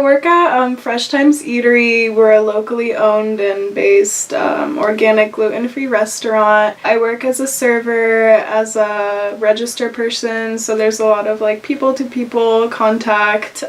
I work at Fresh Times Eatery. We're a locally owned and based organic gluten-free restaurant. I work as a server, as a register person, so there's a lot of like people-to-people contact.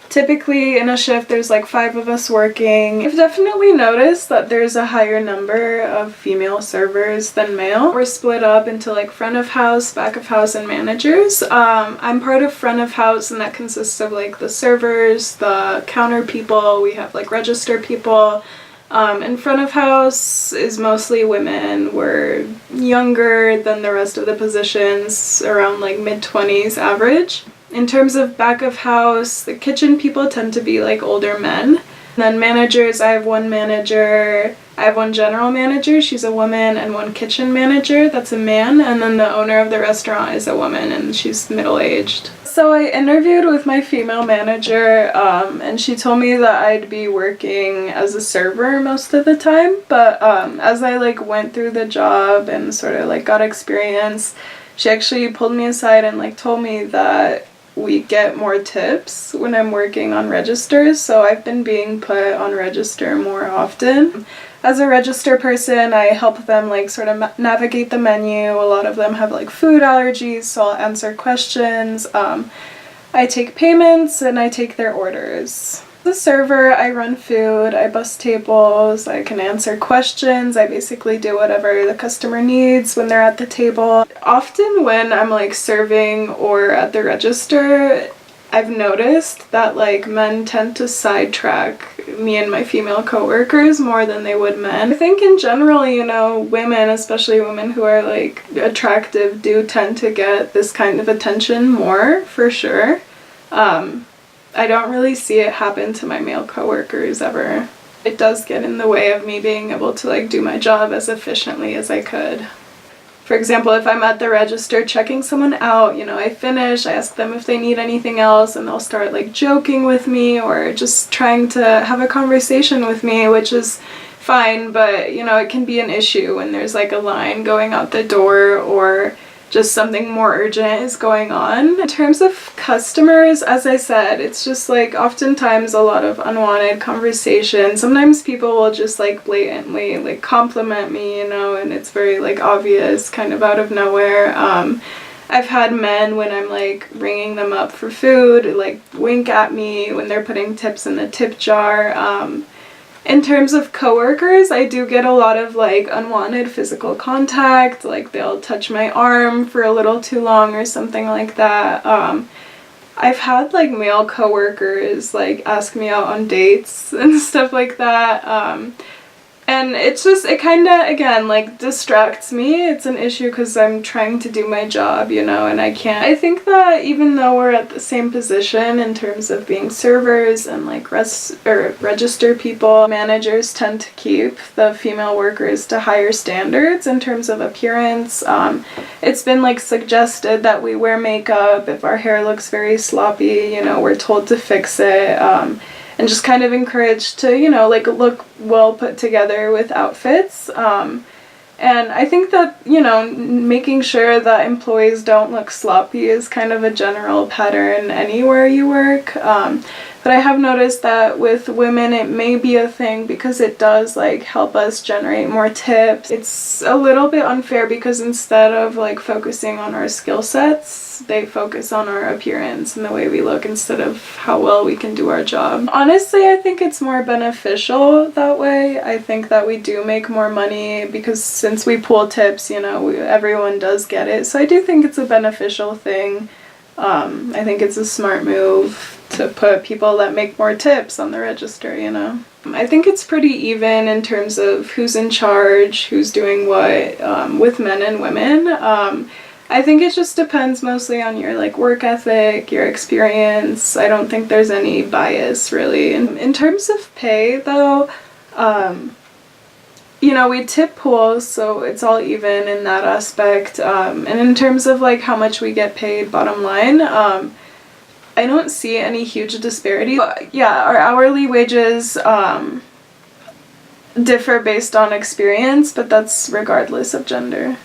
Typically in a shift there's like 5 of us working. I've definitely noticed that there's a higher number of female servers than male. We're split up into like front of house, back of house, and managers. I'm part of front of house, and that consists of like the servers, the counter people, we have like register people. And front of house is mostly women. We're younger than the rest of the positions, around like mid-20s average. In terms of back of house, the kitchen people tend to be like older men. And then managers, I have one manager, I have one general manager, she's a woman, and one kitchen manager, that's a man, and then the owner of the restaurant is a woman, and she's middle-aged. So I interviewed with my female manager, and she told me that I'd be working as a server most of the time, but as I like went through the job and sort of like got experience, she actually pulled me aside and like told me that we get more tips when I'm working on registers, so I've been being put on register more often. As a register person, I help them like sort of navigate the menu. A lot of them have like food allergies, so I'll answer questions. I take payments and I take their orders. As a server, I run food, I bus tables, I can answer questions, I basically do whatever the customer needs when they're at the table. Often when I'm like serving or at the register, I've noticed that like men tend to sidetrack me and my female coworkers more than they would men. I think in general, you know, women, especially women who are like attractive, do tend to get this kind of attention more, for sure. I don't really see it happen to my male coworkers ever. It does get in the way of me being able to like do my job as efficiently as I could. For example, if I'm at the register checking someone out, you know, I finish, I ask them if they need anything else, and they'll start like joking with me or just trying to have a conversation with me, which is fine, but you know, it can be an issue when there's like a line going out the door or just something more urgent is going on. In terms of customers, as I said, it's just like oftentimes a lot of unwanted conversation. Sometimes people will just like blatantly like compliment me, you know, and it's very like obvious, kind of out of nowhere. I've had men, when I'm like ringing them up for food, like wink at me when they're putting tips in the tip jar. In terms of coworkers, I do get a lot of like unwanted physical contact, like they'll touch my arm for a little too long or something like that. I've had like male coworkers like ask me out on dates and stuff like that. And it's just, it kind of, again, like distracts me. It's an issue because I'm trying to do my job, you know, and I can't. I think that even though we're at the same position in terms of being servers and like register people, managers tend to keep the female workers to higher standards in terms of appearance. It's been like suggested that we wear makeup. If our hair looks very sloppy, you know, we're told to fix it. And just kind of encouraged to, you know, like look well put together with outfits. And I think that, you know, making sure that employees don't look sloppy is kind of a general pattern anywhere you work. But I have noticed that with women it may be a thing because it does like help us generate more tips. It's a little bit unfair because instead of like focusing on our skill sets, they focus on our appearance and the way we look instead of how well we can do our job. Honestly, I think it's more beneficial that way. I think that we do make more money because since we pool tips, you know, everyone does get it. So I do think it's a beneficial thing. I think it's a smart move to put people that make more tips on the register, you know. I think it's pretty even in terms of who's in charge, who's doing what, with men and women. I think it just depends mostly on your like work ethic, your experience. I don't think there's any bias really. In terms of pay though, you know, we tip pools, so it's all even in that aspect. And in terms of like how much we get paid bottom line, I don't see any huge disparity. But yeah, our hourly wages differ based on experience, but that's regardless of gender.